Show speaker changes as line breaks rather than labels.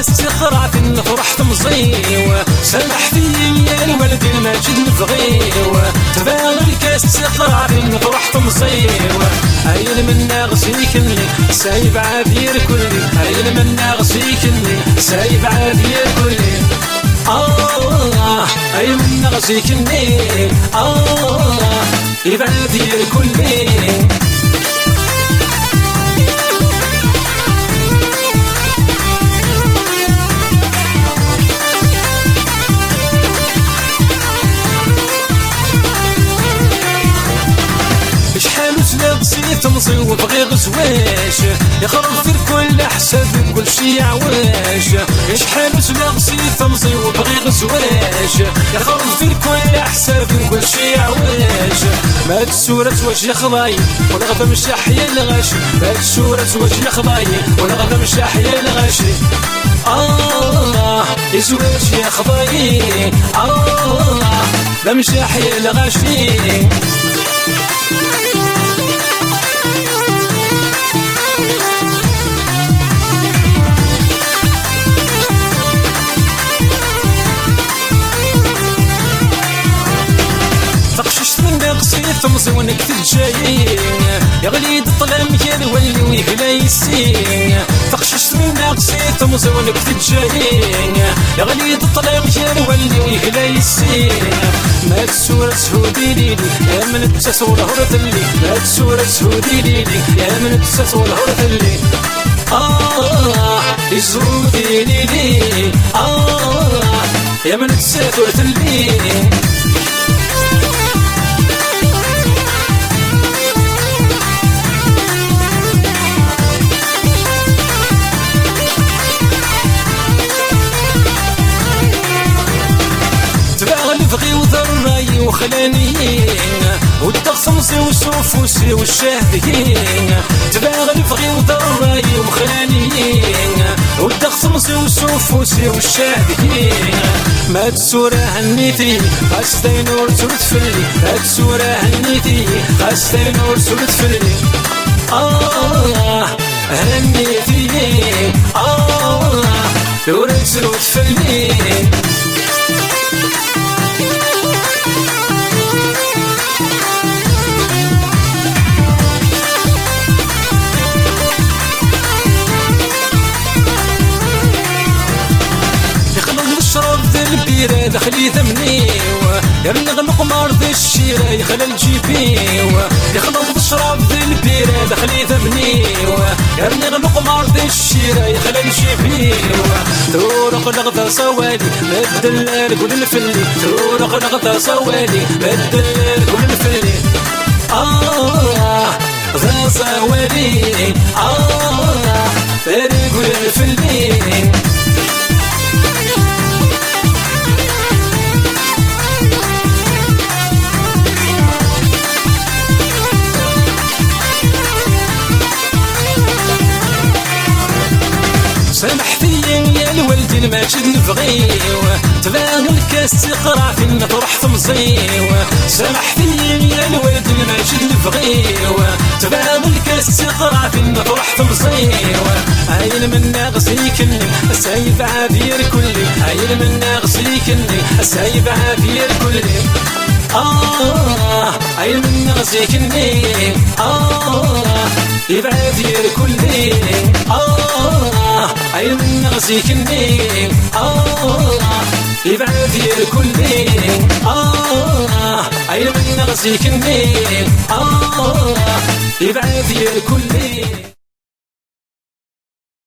الكاس تقرع في الفرح تمزيو سامح فيا يا الولد الماجد نبغيو تباغ الكاس تقرع في الفرح تمزيو هايل منا غسيك اللي سايب عابير كلي هايل منا غسيك اللي سايب عابير كلي هايل منا غسيك اللي عابير كلي تمضي وبغي غزواش يخرج في كل حساب كل شي عواش شحال تلاقسي تمضي وبغي غزواش يخرج في كل حساب كل شي عواش ما تسورة وجه خضاي ولا غدا مش حيا الغاشي ما تسورة وجه خضاي ولا غدا مش حيا الغاشي يزواج يا خضاي لا مش حيا الغاشي تمضي ونكتب جايين يا غليد الظلام يا الولي ويقلا يسين تقششت من ناقصي تمضي ونكتب جايين يا غليد الظلام يا الولي ويقلا يسين ما تسورة سهودي ليلي يا من التسول هرث اللي ما تسورة سهودي ليلي يا من التسول هرث اللي يزودي ليلي يا من التسول اللي بغي وذراي وخلانيين والتخصمصي وسوفوسي والشاهدين تباغ الفغي وذراي وخلانيين والتخصمصي وسوفوسي والشاهدين ما تسورة هنيتي خاستين ورسول تفلي ما تسورة هنيتي خاستين ورسول تفلي هنيتي ورسول تفلي البيرة دخلي ثمنيو يرنغ قمر ذي الشيرة يخلى الجيبيو يخلط الشراب ذي البيرة دخلي ثمنيو يرنغ قمر ذي الشيرة يخلى الجيبيو تورق نغذى سوالي بدل كل الفلي تورق نغذى سوالي بدل كل الفلي ذا سوالي فرق الفلي سامح فيا يا الولد الماجد نبغيو تباغ الكاس تقرع في المطرح تمزيو سامح فيا يا الولد الماجد نبغيو تباغ الكاس تقرع في المطرح تمزيو هايل منا غسيك اللي سايب عابير كلي هايل منا غسيك اللي سايب عابير كلي هايل منا غسيك اللي يبعابير كلي هايل منا غسيك اللي يبعابير كلي هايل منا غسيك اللي يبعابير كلي